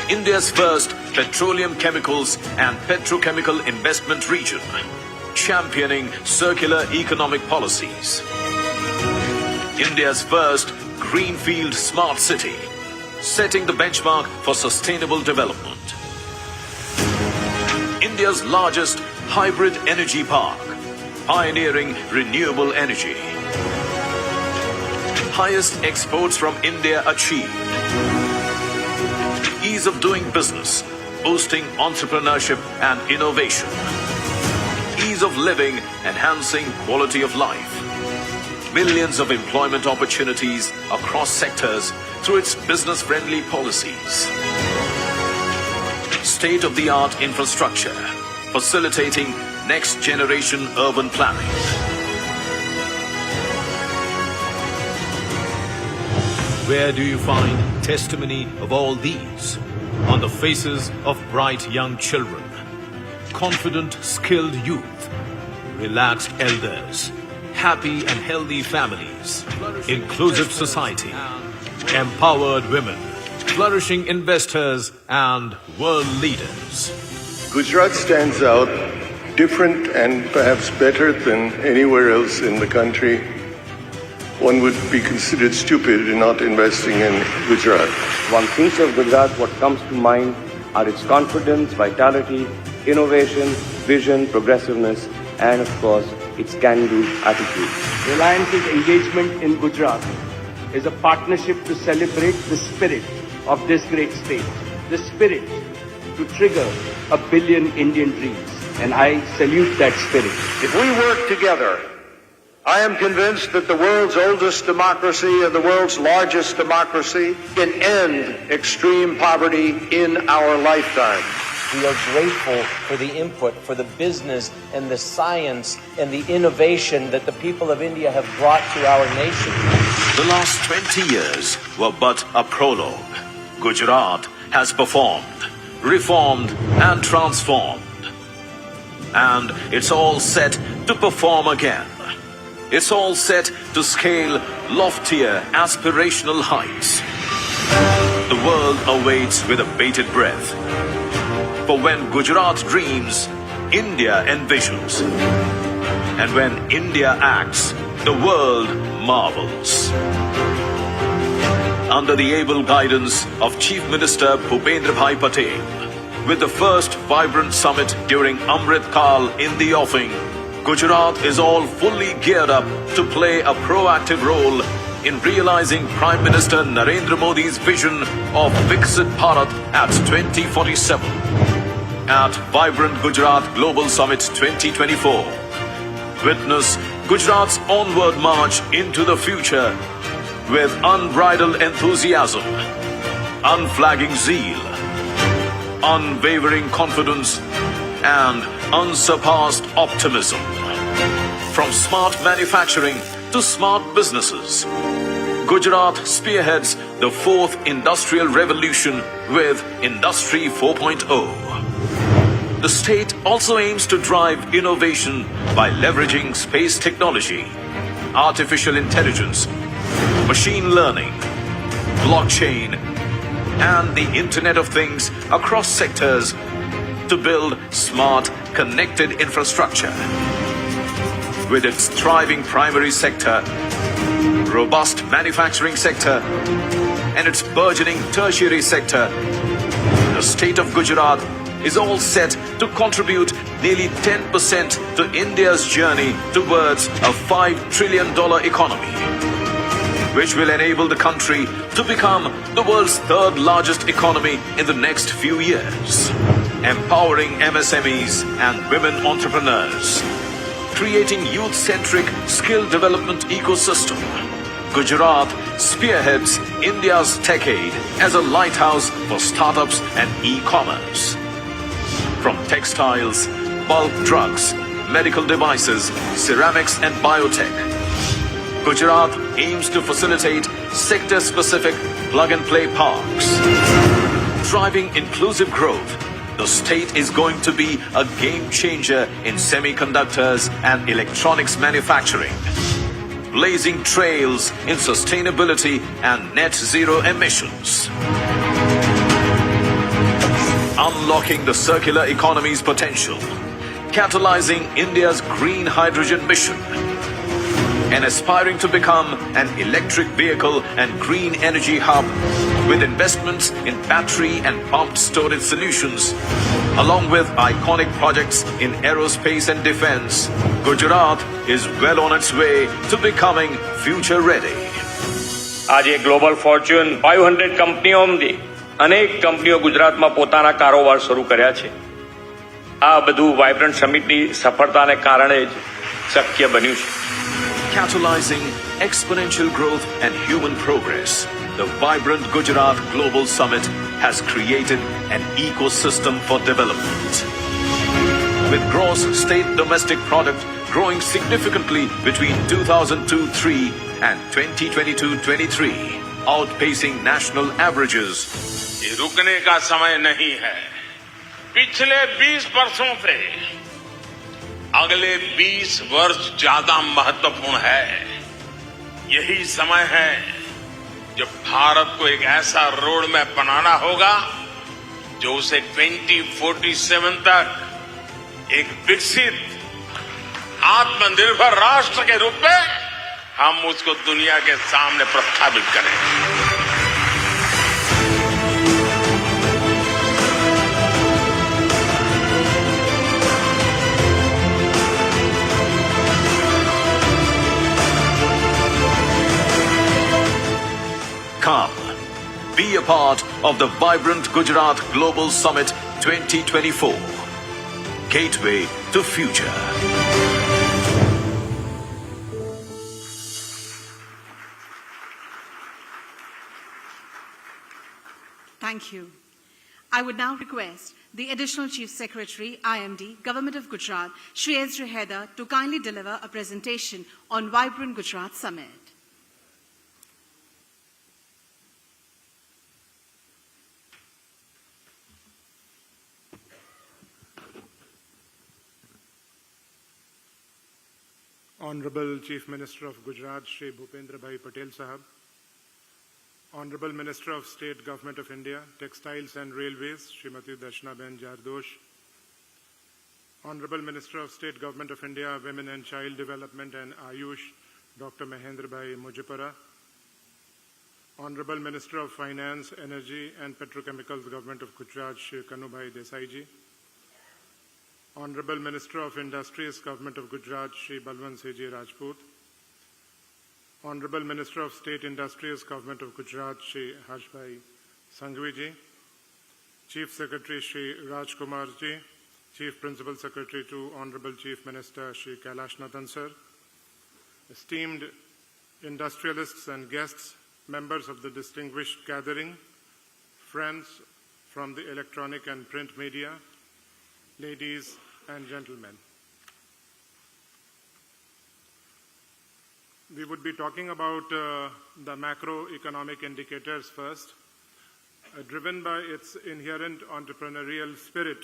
India's first petroleum chemicals and petrochemical investment region, championing circular economic policies. India's first greenfield smart city, setting the benchmark for sustainable development. India's largest hybrid energy park, pioneering renewable energy. Highest exports from India achieved. Ease of doing business, boosting entrepreneurship and innovation. Ease of living, enhancing quality of life. Millions of employment opportunities across sectors through its business-friendly policies. State-of-the-art infrastructure, facilitating next-generation urban planning. Where do you find testimony of all these? On the faces of bright young children, confident, skilled youth, relaxed elders, happy and healthy families, inclusive society, empowered women, flourishing investors, and world leaders. Gujarat stands out different and perhaps better than anywhere else in the country. One would be considered stupid in not investing in Gujarat. One thinks of Gujarat, what comes to mind are its confidence, vitality, innovation, vision, progressiveness, and of course, its can-do attitude. Reliance's engagement in Gujarat is a partnership to celebrate the spirit of this great state, the spirit to trigger 1 billion Indian dreams. And I salute that spirit. If we work together, I am convinced that the world's oldest democracy and the world's largest democracy can end extreme poverty in our lifetime. We are grateful for the input, for the business and the science and the innovation that the people of India have brought to our nation. The last 20 years were but a prologue. Gujarat has performed, reformed, and transformed. And it's all set to perform again. It's all set to scale loftier aspirational heights. The world awaits with a bated breath. For when Gujarat dreams, India envisions. And when India acts, the world marvels. Under the able guidance of Chief Minister Bhupendra Patel, with the first vibrant summit during Amrit Kal in the offing, Gujarat is all fully geared up to play a proactive role in realizing Prime Minister Narendra Modi's vision of Viksit Bharat at 2047. At Vibrant Gujarat Global Summit 2024, witness Gujarat's onward march into the future with unbridled enthusiasm, unflagging zeal, unwavering confidence, and unsurpassed optimism. From smart manufacturing to smart businesses, Gujarat spearheads the fourth industrial revolution with Industry 4.0. The state also aims to drive innovation by leveraging space technology, artificial intelligence, machine learning, blockchain, and the Internet of Things across sectors to build smart, connected infrastructure. With its thriving primary sector, robust manufacturing sector, and its burgeoning tertiary sector, the state of Gujarat is all set to contribute nearly 10% to India's journey towards a $5 trillion economy, which will enable the country to become the world's third largest economy in the next few years, empowering MSMEs and women entrepreneurs, creating youth-centric skill development ecosystem. Gujarat spearheads India's decade as a lighthouse for startups and e-commerce. From textiles, bulk drugs, medical devices, ceramics and biotech, Gujarat aims to facilitate sector-specific plug-and-play parks. Driving inclusive growth, the state is going to be a game changer in semiconductors and electronics manufacturing, blazing trails in sustainability and net zero emissions. unlocking the circular economy's potential, catalyzing India's green hydrogen mission, and aspiring to become an electric vehicle and green energy hub with investments in battery and pumped storage solutions, along with iconic projects in aerospace and defense, Gujarat is well on its way to becoming future ready. આજે global Fortune 500 કંપનીઓમાંથી અનેક કંપનીઓ ગુજરાતમાં પોતાના કારોબાર શરૂ કર્યા છે. આ બધું વાઇબ્રન્ટ સમિટની સફળતાને કારણે જ શક્ય બન્યું છે. Catalyzing exponential growth and human progress, the vibrant Gujarat Global Summit has created an ecosystem for development. With gross state domestic product growing significantly between 2002-03 and 2022-23, outpacing national averages. ये रुकने का समय नहीं है. पिछले 20 वर्षों से अगले 20 वर्ष ज्यादा महत्वपूर्ण है. यही समय है जब भारत को एक ऐसा रोड मैप बनाना होगा जो उसे 2047 तक एक विकसित आत्मनिर्भर राष्ट्र के रूप में हम उसको दुनिया के सामने प्रस्थापित करें. Come, be a part of the vibrant Gujarat Global Summit 2024. Gateway to future. Thank you. I would now request the Additional Chief Secretary, IMD, Government of Gujarat, Shri Ezra Haider, to kindly deliver a presentation on Vibrant Gujarat Summit. Honorable Chief Minister of Gujarat, Shri Bhupendra Patel Sahab, Honorable Minister of State Government of India, Textiles and Railways, Srimati Darshana Ben Jardosh, Honorable Minister of State Government of India, Women and Child Development and Ayush, Dr. Mahendra Bhai Mujipara, Honorable Minister of Finance, Energy and Petrochemicals, Government of Gujarat, Shri Kanubhai Desaiji, Honorable Minister of Industries, Government of Gujarat, Shri Balwant Singh Rajput, Honorable Minister of State Industries, Government of Gujarat, Shri Harshbhai Sanghvi, Chief Secretary Shri Rajkumar ji, Chief Principal Secretary to Honorable Chief Minister Shri Kailash Nathan sir, esteemed industrialists and guests, members of the distinguished gathering, friends from the electronic and print media, ladies and gentlemen. We would be talking about the macroeconomic indicators first. Driven by its inherent entrepreneurial spirit,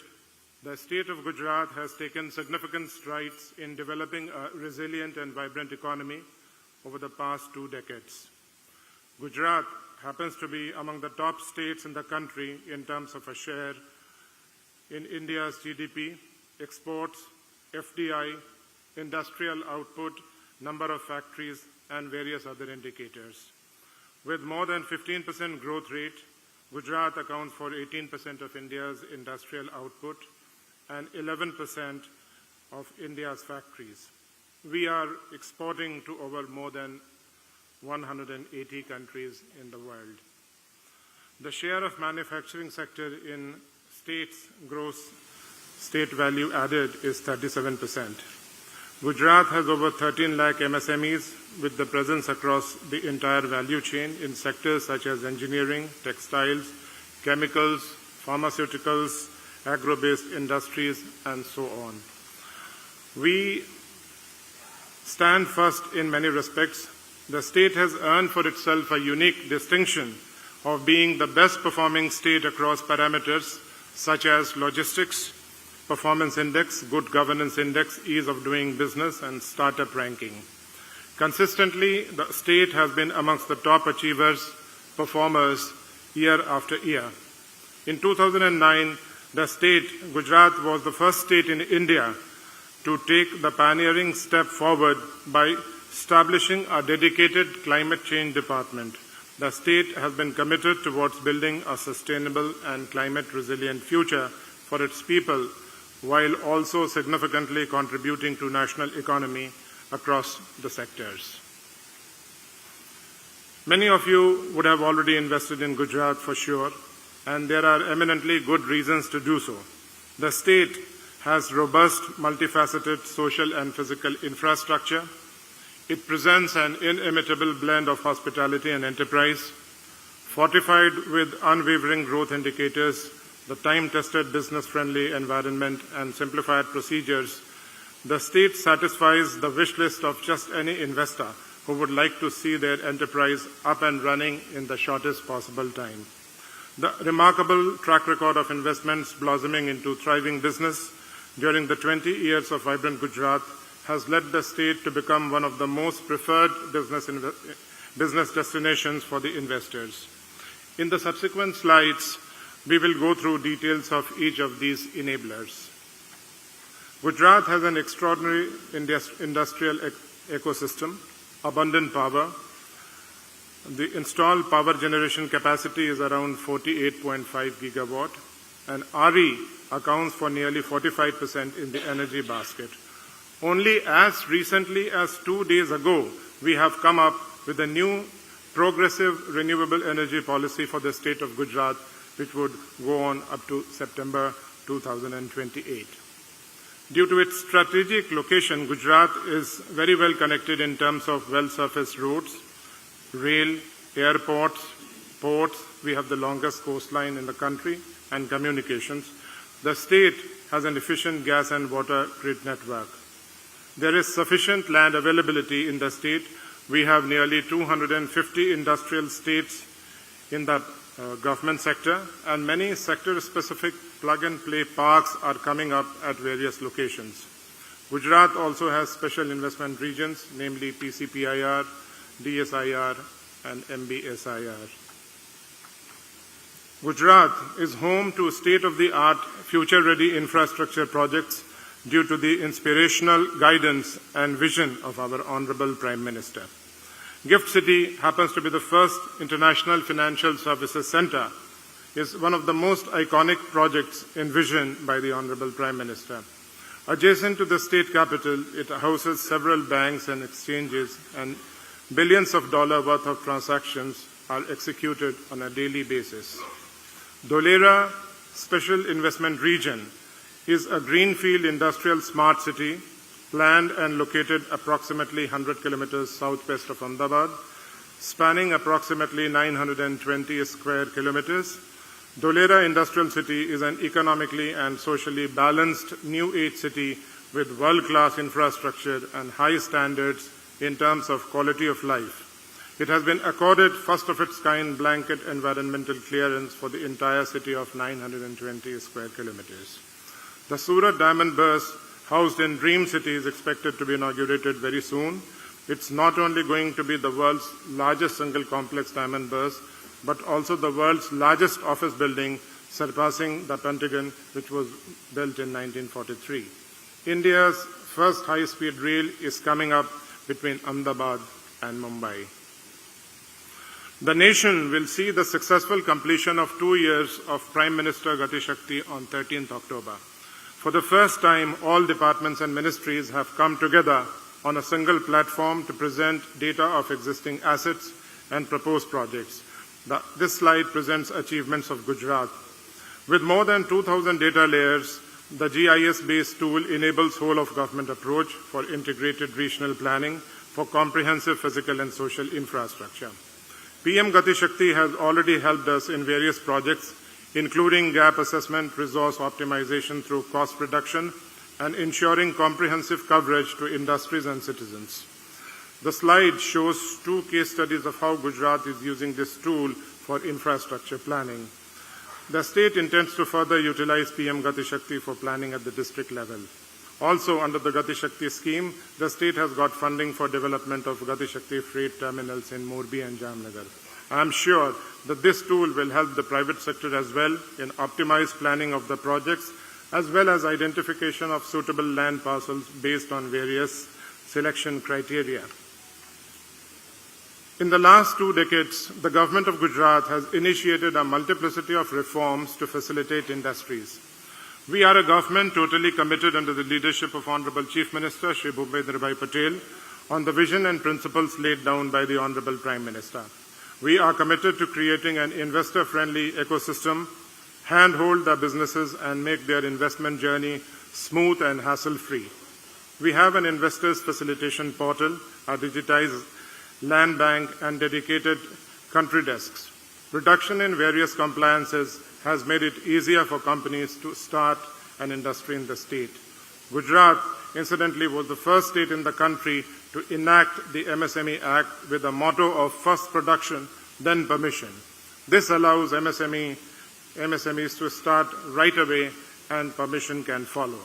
the state of Gujarat has taken significant strides in developing a resilient and vibrant economy over the past 2 decades. Gujarat happens to be among the top states in the country in terms of a share in India's GDP, exports, FDI, industrial output, number of factories, and various other indicators. With more than 15% growth rate, Gujarat accounts for 18% of India's industrial output and 11% of India's factories. We are exporting to over more than 180 countries in the world. The share of manufacturing sector in state's gross state value added is 37%. Gujarat has over 13 lakh MSMEs with the presence across the entire value chain in sectors such as engineering, textiles, chemicals, pharmaceuticals, agro-based industries, and so on. We stand first in many respects. The state has earned for itself a unique distinction of being the best performing state across parameters such as logistics, performance index, good governance index, ease of doing business, and startup ranking. Consistently, the state has been amongst the top achievers, performers, year after year. In 2009, The state, Gujarat, was the first state in India to take the pioneering step forward by establishing a dedicated climate change department. The state has been committed towards building a sustainable and climate resilient future for its people, while also significantly contributing to national economy across the sectors. Many of you would have already invested in Gujarat for sure, and there are eminently good reasons to do so. The state has robust, multifaceted social and physical infrastructure. It presents an inimitable blend of hospitality and enterprise, fortified with unwavering growth indicators, the time-tested business-friendly environment, and simplified procedures. The state satisfies the wish list of just any investor who would like to see their enterprise up and running in the shortest possible time. The remarkable track record of investments blossoming into thriving business during the 20 years of vibrant Gujarat has led the state to become one of the most preferred business destinations for the investors. In the subsequent slides, we will go through details of each of these enablers. Gujarat has an extraordinary industrial ecosystem, abundant power. The installed power generation capacity is around 48.5 gigawatt, and RE accounts for nearly 45% in the energy basket. Only as recently as 2 days ago, we have come up with a new progressive renewable energy policy for the state of Gujarat, which would go on up to September 2028. Due to its strategic location, Gujarat is very well connected in terms of well-surfaced roads, rail, airports, ports. We have the longest coastline in the country, and communications. The state has an efficient gas and water grid network. There is sufficient land availability in the state. We have nearly 250 industrial estates in the government sector, and many sector-specific plug-and-play parks are coming up at various locations. Gujarat also has special investment regions, namely PCPIR, DSIR, and MBSIR. Gujarat is home to state-of-the-art, future-ready infrastructure projects due to the inspirational guidance and vision of our Honorable Prime Minister. Gift City happens to be the first international financial services center, is one of the most iconic projects envisioned by the Honorable Prime Minister. Adjacent to the state capital, it houses several banks and exchanges, and billions of dollars worth of transactions are executed on a daily basis. Dholera Special Investment Region is a greenfield industrial smart city planned and located approximately 100 kilometers southwest of Ahmedabad, spanning approximately 920 square kilometers. Dholera Industrial City is an economically and socially balanced new age city with world-class infrastructure and high standards in terms of quality of life. It has been accorded first of its kind blanket environmental clearance for the entire city of 920 square kilometers. The Surat Diamond Burst, housed in Dream City, is expected to be inaugurated very soon. It's not only going to be the world's largest single complex diamond burst, but also the world's largest office building, surpassing the Pentagon, which was built in 1943. India's first high-speed rail is coming up between Ahmedabad and Mumbai. The nation will see the successful completion of 2 years of Prime Minister Gati Shakti on 13th October. For the first time, all departments and ministries have come together on a single platform to present data of existing assets and proposed projects. This slide presents achievements of Gujarat. With more than 2,000 data layers, the GIS-based tool enables whole-of-government approach for integrated regional planning for comprehensive physical and social infrastructure. PM Gati Shakti has already helped us in various projects, including gap assessment, resource optimization through cost reduction, and ensuring comprehensive coverage to industries and citizens. The slide shows 2 case studies of how Gujarat is using this tool for infrastructure planning. The state intends to further utilize PM Gati Shakti for planning at the district level. Also, under the Gati Shakti scheme, the state has got funding for development of Gati Shakti freight terminals in Morbi and Jamnagar. I am sure that this tool will help the private sector as well in optimized planning of the projects, as well as identification of suitable land parcels based on various selection criteria. In the last 2 decades, the government of Gujarat has initiated a multiplicity of reforms to facilitate industries. We are a government totally committed under the leadership of Honorable Chief Minister Shri Bhupendra Patel on the vision and principles laid down by the Honorable Prime Minister. We are committed to creating an investor-friendly ecosystem, handhold the businesses and make their investment journey smooth and hassle-free. We have an investors facilitation portal, a digitized land bank and dedicated country desks. Reduction in various compliances has made it easier for companies to start an industry in the state. Gujarat, incidentally, was the first state in the country to enact the MSME Act with the motto of first production, then permission. This allows MSMEs to start right away and permission can follow.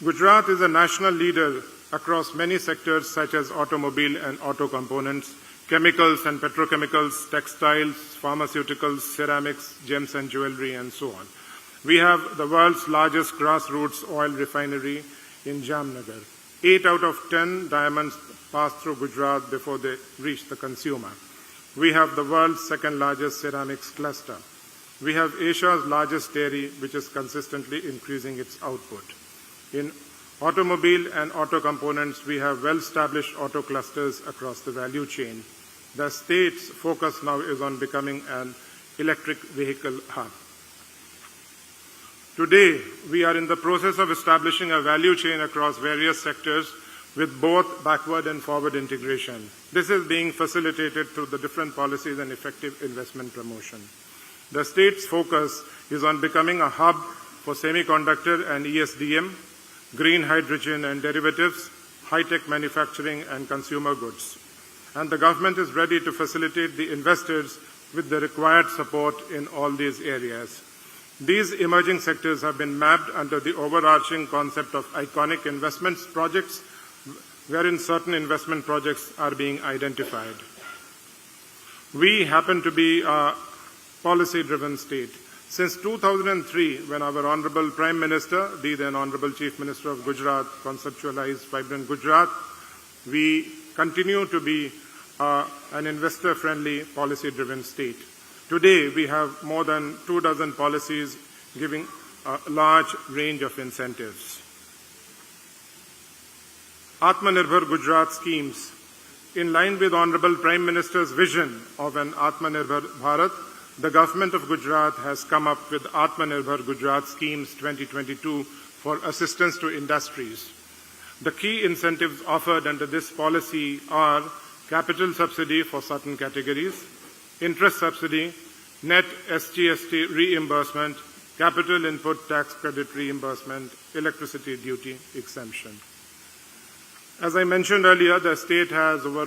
Gujarat is a national leader across many sectors such as automobile and auto components, chemicals and petrochemicals, textiles, pharmaceuticals, ceramics, gems and jewelry, and so on. We have the world's largest grassroots oil refinery in Jamnagar. 8 out of 10 diamonds pass through Gujarat before they reach the consumer. We have the world's second largest ceramics cluster. We have Asia's largest dairy, which is consistently increasing its output. In automobile and auto components, we have well-established auto clusters across the value chain. The state's focus now is on becoming an electric vehicle hub. Today, we are in the process of establishing a value chain across various sectors with both backward and forward integration. This is being facilitated through the different policies and effective investment promotion. The state's focus is on becoming a hub for semiconductor and ESDM, green hydrogen and derivatives, high-tech manufacturing and consumer goods. And the government is ready to facilitate the investors with the required support in all these areas. These emerging sectors have been mapped under the overarching concept of iconic investments projects, wherein certain investment projects are being identified. We happen to be a policy-driven state. Since 2003, when our Honorable Prime Minister, the then Honorable Chief Minister of Gujarat, conceptualized Vibrant Gujarat, we continue to be an investor-friendly, policy-driven state. Today, we have more than 24 policies giving a large range of incentives. Atmanirbhar Gujarat schemes. In line with Honorable Prime Minister's vision of an Atmanirbhar Bharat, the Government of Gujarat has come up with Atmanirbhar Gujarat Schemes 2022 for assistance to industries. The key incentives offered under this policy are capital subsidy for certain categories, interest subsidy, net SGST reimbursement, capital input tax credit reimbursement, electricity duty exemption. As I mentioned earlier, the state has over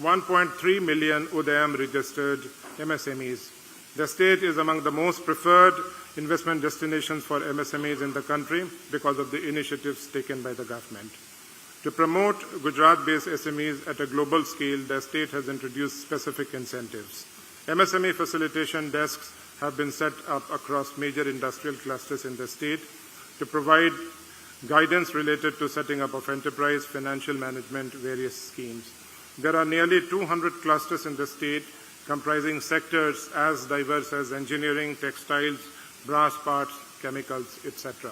1.3 million Udayam registered MSMEs. The state is among the most preferred investment destinations for MSMEs in the country because of the initiatives taken by the government. To promote Gujarat-based SMEs at a global scale, the state has introduced specific incentives. MSME facilitation desks have been set up across major industrial clusters in the state to provide guidance related to setting up of enterprise, financial management, various schemes. There are nearly 200 clusters in the state comprising sectors as diverse as engineering, textiles, brass parts, chemicals, etc.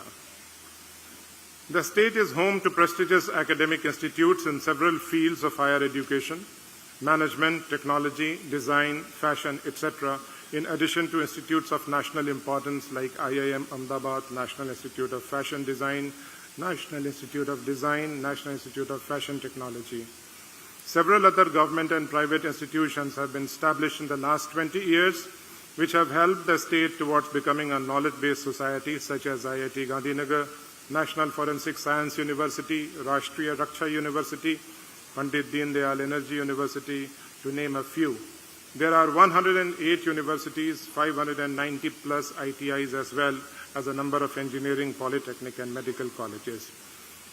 The state is home to prestigious academic institutes in several fields of higher education, management, technology, design, fashion, etc., in addition to institutes of national importance like IIM Ahmedabad, National Institute of Fashion Design, National Institute of Design, National Institute of Fashion Technology. Several other government and private institutions have been established in the last 20 years, which have helped the state towards becoming a knowledge-based society, such as IIT Gandhinagar, National Forensic Science University, Rashtriya Raksha University, Pandit Deen Dayal Energy University, to name a few. There are 108 universities, 590 plus ITIs, as well as a number of engineering, polytechnic and medical colleges.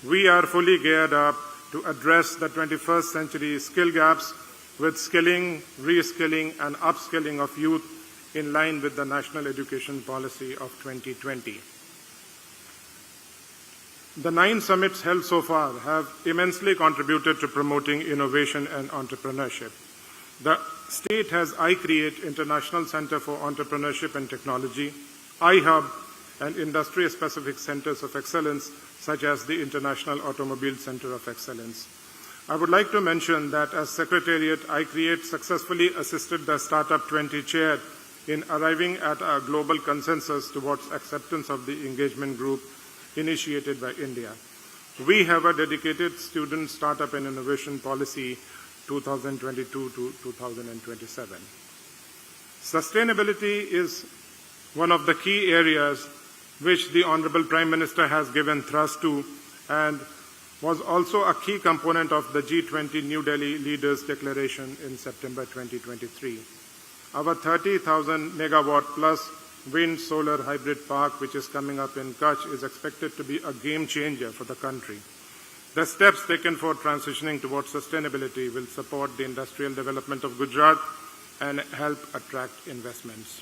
We are fully geared up to address the 21st century skill gaps with skilling, reskilling, and upskilling of youth in line with the National Education Policy of 2020. The 9 summits held so far have immensely contributed to promoting innovation and entrepreneurship. The state has iCreate International Center for Entrepreneurship and Technology, iHub, and industry-specific centers of excellence such as the International Automobile Center of Excellence. I would like to mention that as Secretariat, iCreate successfully assisted the Startup 20 chair in arriving at a global consensus towards acceptance of the engagement group initiated by India. We have a dedicated student startup and innovation policy 2022 to 2027. Sustainability is one of the key areas which the Honorable Prime Minister has given thrust to and was also a key component of the G20 New Delhi Leaders Declaration in September 2023. Our 30,000 megawatt plus wind solar hybrid park, which is coming up in Kutch, is expected to be a game changer for the country. The steps taken for transitioning towards sustainability will support the industrial development of Gujarat and help attract investments.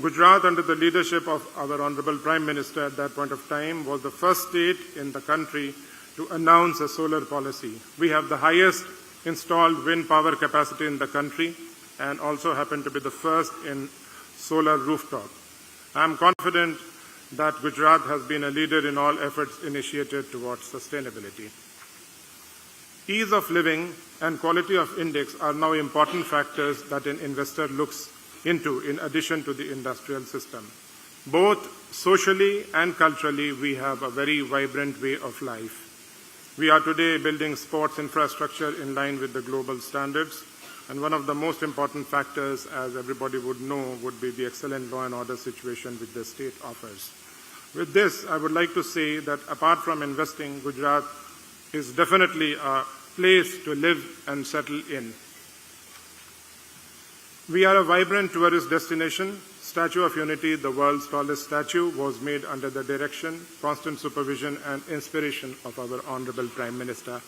Gujarat, under the leadership of our Honorable Prime Minister at that point of time, was the first state in the country to announce a solar policy. We have the highest installed wind power capacity in the country and also happen to be the first in solar rooftop. I am confident that Gujarat has been a leader in all efforts initiated towards sustainability. Ease of living and quality of index are now important factors that an investor looks into in addition to the industrial system. Both socially and culturally, we have a very vibrant way of life. We are today building sports infrastructure in line with the global standards, and one of the most important factors, as everybody would know, would be the excellent law and order situation which the state offers. With this, I would like to say that apart from investing, Gujarat is definitely a place to live and settle in. We are a vibrant tourist destination. Statue of Unity, the world's tallest statue, was made under the direction, constant supervision and inspiration of our Honorable Prime Minister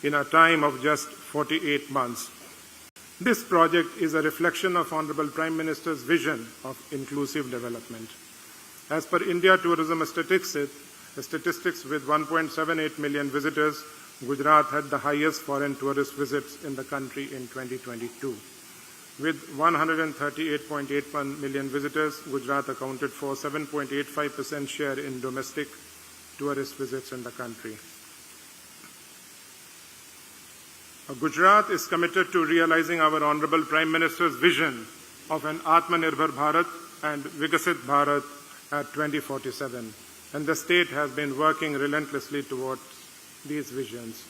in a time of just 48 months. This project is a reflection of Honorable Prime Minister's vision of inclusive development. As per India Tourism Statistics with 1.78 million visitors, Gujarat had the highest foreign tourist visits in the country in 2022. With 138.81 million visitors, Gujarat accounted for 7.85% share in domestic tourist visits in the country. Gujarat is committed to realizing our Honorable Prime Minister's vision of an Atmanirbhar Bharat and Vikasit Bharat at 2047, and the state has been working relentlessly towards these visions.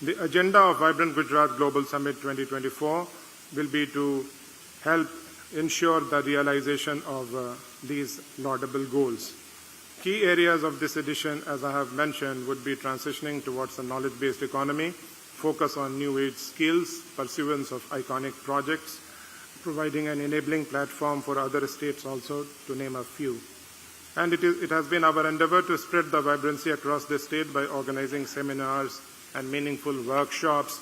The agenda of Vibrant Gujarat Global Summit 2024 will be to help ensure the realization of these laudable goals. Key areas of this edition, as I have mentioned, would be transitioning towards a knowledge-based economy, focus on new age skills, pursuance of iconic projects, providing an enabling platform for other states also, to name a few. And it has been our endeavor to spread the vibrancy across the state by organizing seminars and meaningful workshops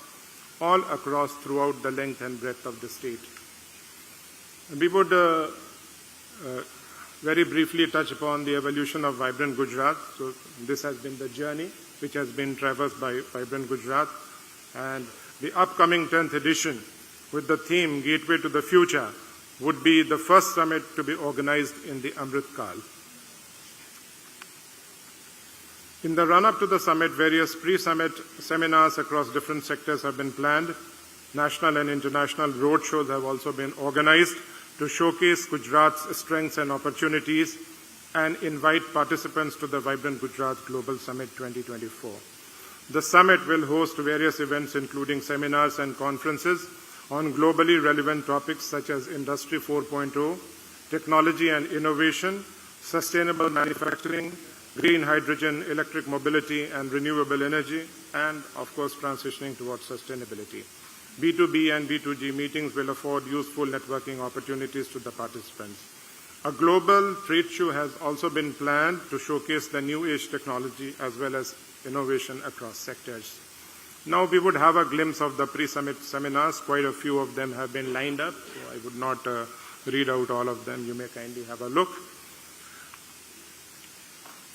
all across throughout the length and breadth of the state. We would very briefly touch upon the evolution of Vibrant Gujarat. So this has been the journey which has been traversed by Vibrant Gujarat, and the upcoming 10th edition with the theme Gateway to the Future would be the first summit to be organized in the Amrit Kal. In the run-up to the summit, various pre-summit seminars across different sectors have been planned. National and international roadshows have also been organized to showcase Gujarat's strengths and opportunities and invite participants to the Vibrant Gujarat Global Summit 2024. The summit will host various events including seminars and conferences on globally relevant topics such as Industry 4.0, technology and innovation, sustainable manufacturing, green hydrogen, electric mobility and renewable energy, and of course transitioning towards sustainability. B2B and B2G meetings will afford useful networking opportunities to the participants. A global trade show has also been planned to showcase the new age technology as well as innovation across sectors. Now we would have a glimpse of the pre-summit seminars. Quite a few of them have been lined up, so I would not read out all of them. You may kindly have a look.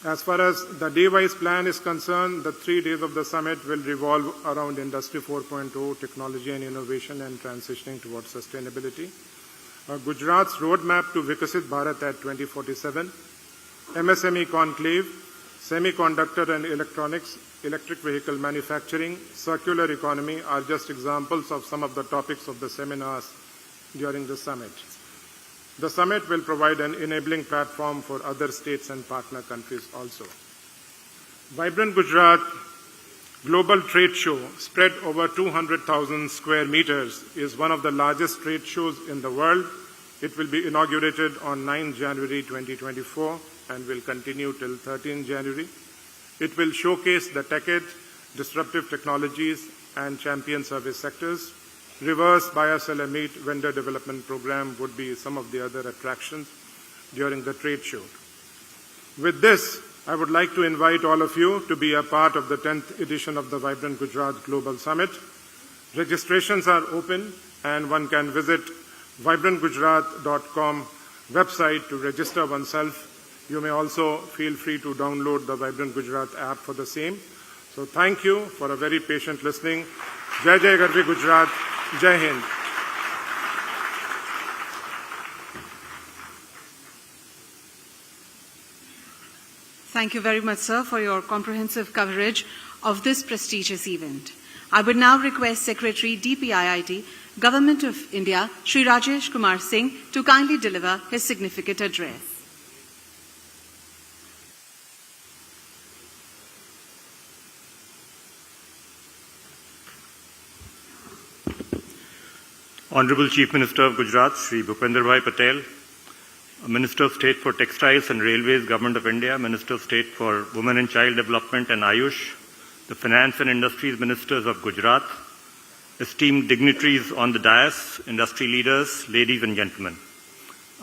As far as the day-wise plan is concerned, the 3 days of the summit will revolve around Industry 4.0, technology and innovation, and transitioning towards sustainability. Gujarat's roadmap to Vikasit Bharat at 2047, MSME conclave, semiconductor and electronics, electric vehicle manufacturing, circular economy are just examples of some of the topics of the seminars during the summit. The summit will provide an enabling platform for other states and partner countries also. Vibrant Gujarat Global Trade Show, spread over 200,000 square meters, is one of the largest trade shows in the world. It will be inaugurated on 9 January 2024 and will continue till 13 January. It will showcase the tech edge, disruptive technologies, and champion service sectors. Reverse buyer-seller meet vendor development program would be some of the other attractions during the trade show. With this, I would like to invite all of you to be a part of the 10th edition of the Vibrant Gujarat Global Summit. Registrations are open and one can visit vibrantgujarat.com website to register oneself. You may also feel free to download the Vibrant Gujarat app for the same. So thank you for a very patient listening. Jai Jai Garvi Gujarat. Jai Hind. Thank you very much, sir, for your comprehensive coverage of this prestigious event. I would now request Secretary DPIIT, Government of India, Shri Rajesh Kumar Singh, to kindly deliver his significant address. Honorable Chief Minister of Gujarat, Shri Bhupendra Patel, Minister of State for Textiles and Railways, Government of India, Minister of State for Women and Child Development and Ayush, the Finance and Industries Ministers of Gujarat, esteemed dignitaries on the dais, industry leaders, ladies and gentlemen.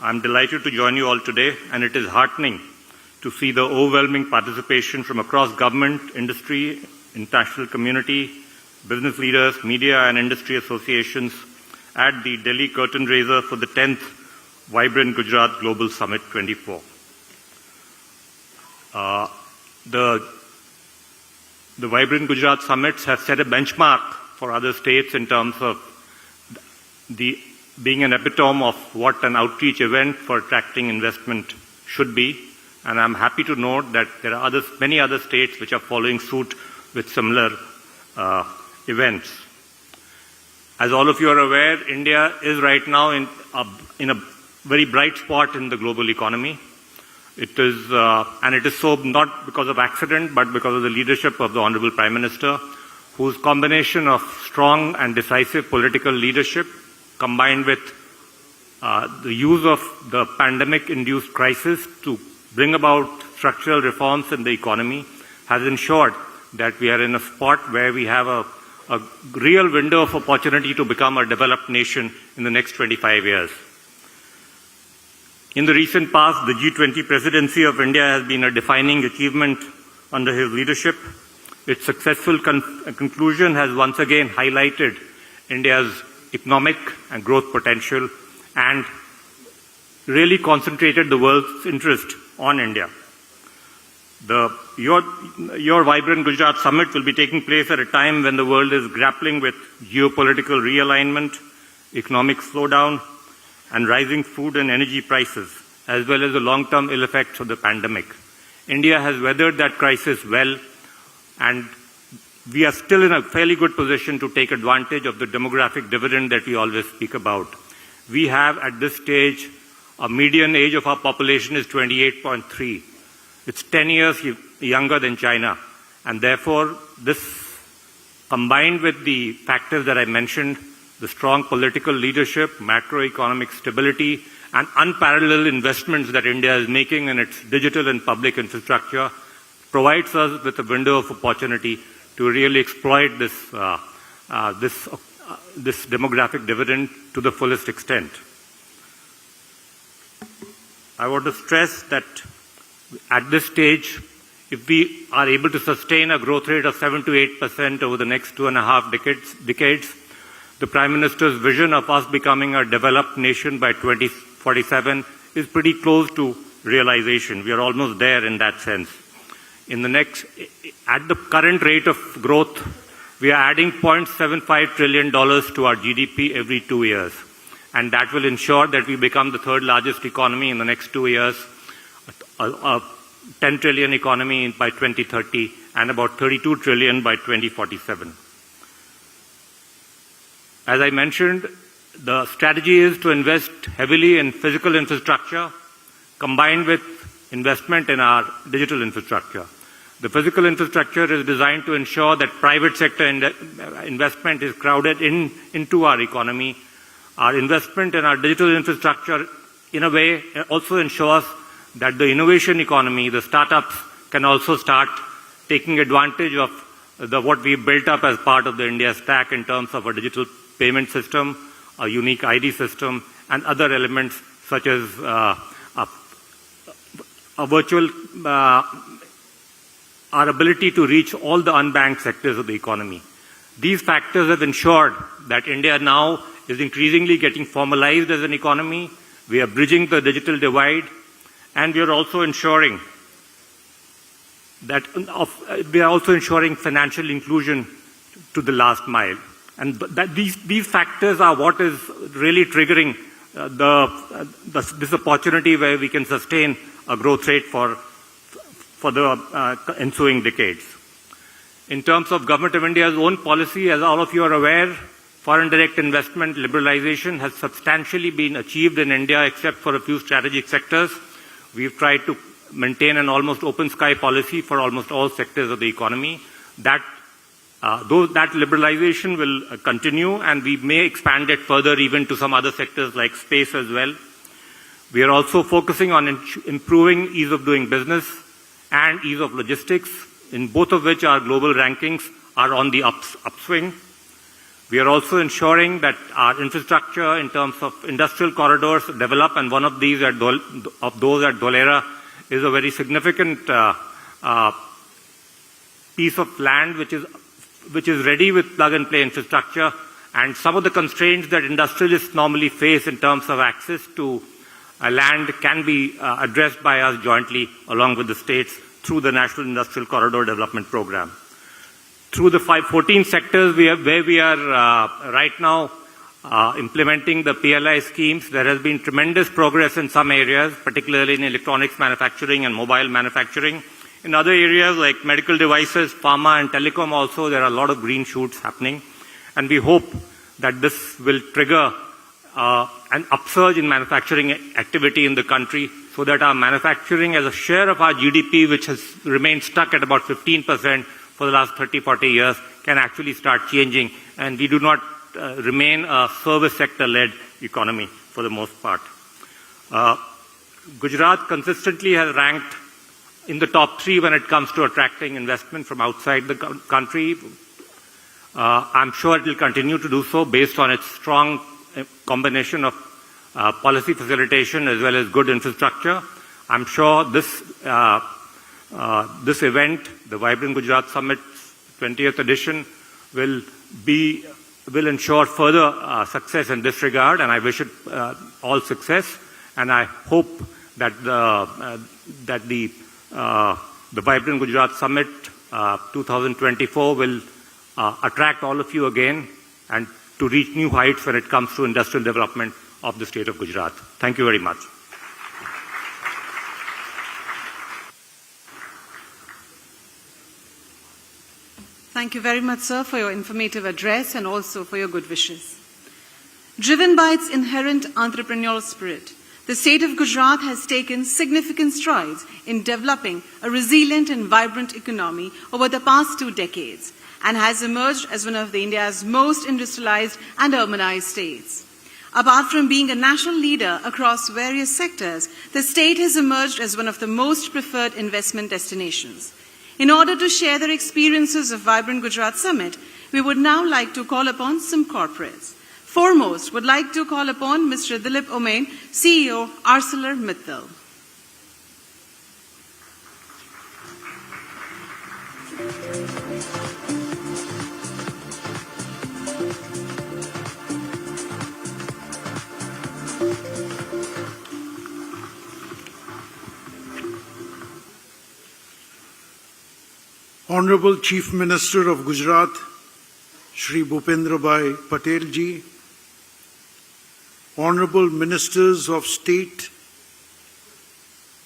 I am delighted to join you all today, and it is heartening to see the overwhelming participation from across government, industry, international community, business leaders, media and industry associations at the Delhi curtain raiser for the 10th Vibrant Gujarat Global Summit 24. The Vibrant Gujarat Summits have set a benchmark for other states in terms of being an epitome of what an outreach event for attracting investment should be. And I'm happy to note that there are many other states which are following suit with similar events. As all of you are aware, India is right now in a very bright spot in the global economy. It is so not because of accident, but because of the leadership of the Honorable Prime Minister, whose combination of strong and decisive political leadership, combined with the use of the pandemic-induced crisis to bring about structural reforms in the economy, has ensured that we are in a spot where we have a real window of opportunity to become a developed nation in the next 25 years. In the recent past, the G20 presidency of India has been a defining achievement under his leadership. Its successful conclusion has once again highlighted India's economic and growth potential and really concentrated the world's interest on India. Your Vibrant Gujarat Summit will be taking place at a time when the world is grappling with geopolitical realignment, economic slowdown, and rising food and energy prices, as well as the long-term ill effects of the pandemic. India has weathered that crisis well, and we are still in a fairly good position to take advantage of the demographic dividend that we always speak about. We have, at this stage, a median age of our population is 28.3. It's 10 years younger than China, and therefore this, combined with the factors that I mentioned, the strong political leadership, macroeconomic stability, and unparalleled investments that India is making in its digital and public infrastructure, provides us with a window of opportunity to really exploit this demographic dividend to the fullest extent. I want to stress that at this stage, if we are able to sustain a growth rate of 7 to 8% over the next 2.5 decades, the Prime Minister's vision of us becoming a developed nation by 2047 is pretty close to realization. We are almost there in that sense. At the current rate of growth, we are adding $0.75 trillion to our GDP every 2 years. And that will ensure that we become the third largest economy in the next 2 years, a 10 trillion economy by 2030, and about 32 trillion by 2047. As I mentioned, the strategy is to invest heavily in physical infrastructure, combined with investment in our digital infrastructure. The physical infrastructure is designed to ensure that private sector investment is crowded into our economy. Our investment in our digital infrastructure, in a way, also ensures that the innovation economy, the startups, can also start taking advantage of what we built up as part of the India stack in terms of a digital payment system, a unique ID system, and other elements such as a virtual, our ability to reach all the unbanked sectors of the economy. These factors have ensured that India now is increasingly getting formalized as an economy. We are bridging the digital divide, and we are also ensuring financial inclusion to the last mile. And these factors are what is really triggering this opportunity where we can sustain a growth rate for the ensuing decades. In terms of Government of India's own policy, as all of you are aware, foreign direct investment liberalization has substantially been achieved in India except for a few strategic sectors. We've tried to maintain an almost open sky policy for almost all sectors of the economy. That liberalization will continue, and we may expand it further even to some other sectors like space as well. We are also focusing on improving ease of doing business and ease of logistics, in both of which our global rankings are on the upswing. We are also ensuring that our infrastructure in terms of industrial corridors develop, and one of those at Dholera is a very significant piece of land which is ready with plug-and-play infrastructure, and some of the constraints that industrialists normally face in terms of access to land can be addressed by us jointly along with the states through the National Industrial Corridor Development Program. Through the 14 sectors where we are right now implementing the PLI schemes, there has been tremendous progress in some areas, particularly in electronics manufacturing and mobile manufacturing. In other areas like medical devices, pharma and telecom also, there are a lot of green shoots happening. And we hope that this will trigger an upsurge in manufacturing activity in the country so that our manufacturing as a share of our GDP, which has remained stuck at about 15% for the last 30-40 years, can actually start changing, and we do not remain a service sector-led economy for the most part. Gujarat consistently has ranked in the top 3 when it comes to attracting investment from outside the country. I'm sure it will continue to do so based on its strong combination of policy facilitation as well as good infrastructure. I'm sure this event, the Vibrant Gujarat Summit 20th edition, will ensure further success in this regard, and I wish it all success. And I hope that the Vibrant Gujarat Summit 2024 will attract all of you again and to reach new heights when it comes to industrial development of the state of Gujarat. Thank you very much. Thank you very much, sir, for your informative address and also for your good wishes. Driven by its inherent entrepreneurial spirit, the state of Gujarat has taken significant strides in developing a resilient and vibrant economy over the past 2 decades and has emerged as one of India's most industrialized and urbanized states. Apart from being a national leader across various sectors, the state has emerged as one of the most preferred investment destinations. In order to share their experiences of Vibrant Gujarat Summit, we would now like to call upon some corporates. Foremost, would like to call upon Mr. Dilip Omain, CEO, ArcelorMittal. Honorable Chief Minister of Gujarat, Shri Bhupendra Patel ji, Honorable Ministers of State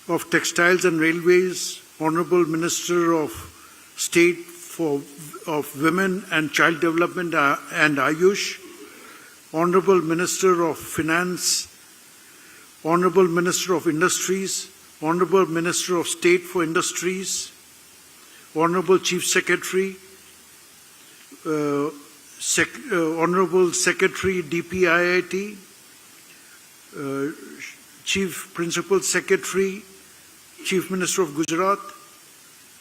of Textiles and Railways, Honorable Minister of State of Women and Child Development and Ayush, Honorable Minister of Finance, Honorable Minister of Industries, Honorable Minister of State for Industries, Honorable Chief Secretary, Honorable Secretary DPIIT, Chief Principal Secretary, Chief Minister of Gujarat,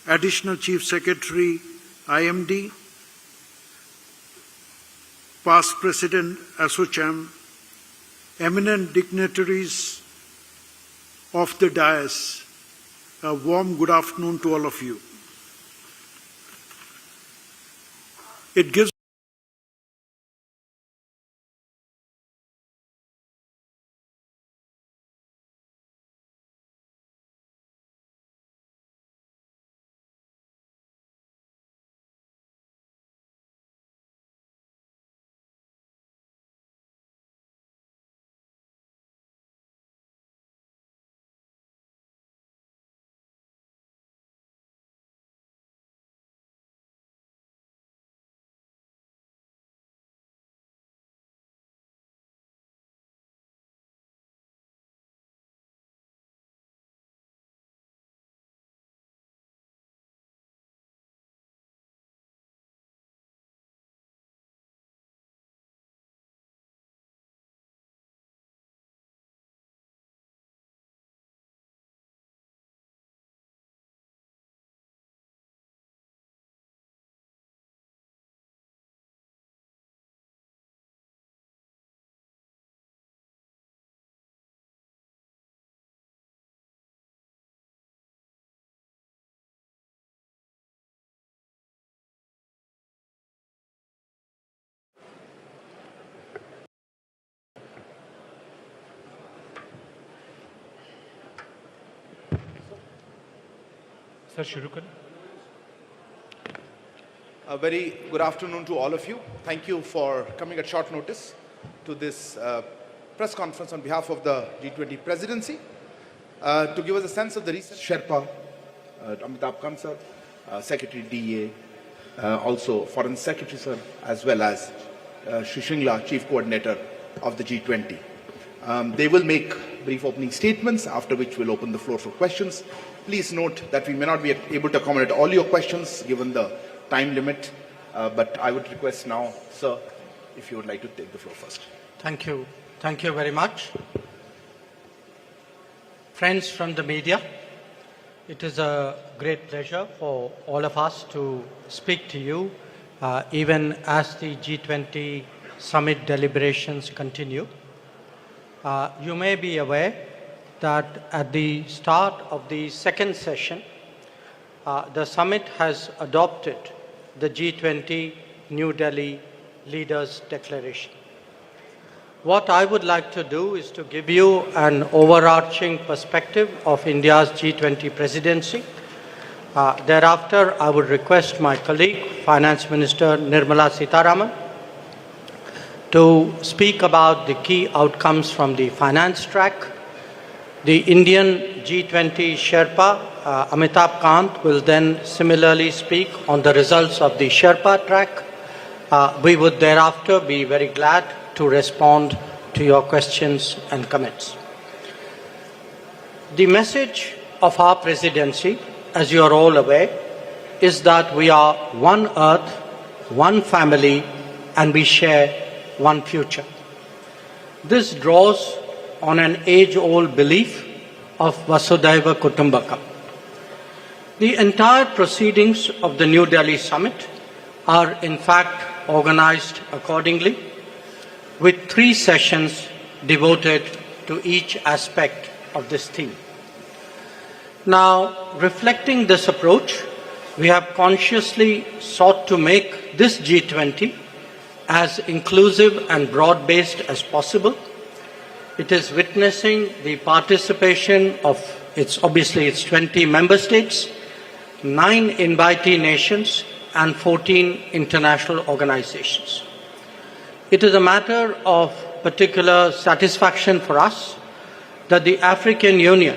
Additional Chief Secretary IMD, Past President ASSOCHAM, eminent dignitaries of the dais, a warm good afternoon to all of you. It gives sir शुरू करें. A very good afternoon to all of you. Thank you for coming at short notice to this press conference on behalf of the G20 presidency to give us a sense of the recent Sherpa, Amitabh Kant sir, Secretary DA, also Foreign Secretary sir, as well as Shri Shringla, Chief Coordinator of the G20. They will make brief opening statements, after which we'll open the floor for questions. Please note that we may not be able to accommodate all your questions given the time limit, but I would request now, sir, if you would like to take the floor first. Thank you. Thank you very much. Friends from the media, it is a great pleasure for all of us to speak to you, even as the G20 summit deliberations continue. You may be aware that at the start of the second session, the summit has adopted the G20 New Delhi Leaders' Declaration. What I would like to do is to give you an overarching perspective of India's G20 presidency. Thereafter, I would request my colleague, Finance Minister Nirmala Sitharaman, to speak about the key outcomes from the finance track. The Indian G20 Sherpa, Amitabh Kant, will then similarly speak on the results of the Sherpa track. We would thereafter be very glad to respond to your questions and comments. The message of our presidency, as you are all aware, is that we are one earth, one family, and we share one future. This draws on an age-old belief of Vasudhaiva Kutumbakam. The entire proceedings of the New Delhi summit are in fact organized accordingly, with 3 sessions devoted to each aspect of this theme. Now, reflecting this approach, we have consciously sought to make this G20 as inclusive and broad-based as possible. It is witnessing the participation of its 20 member states, 9 invitee nations, and 14 international organizations. It is a matter of particular satisfaction for us that the African Union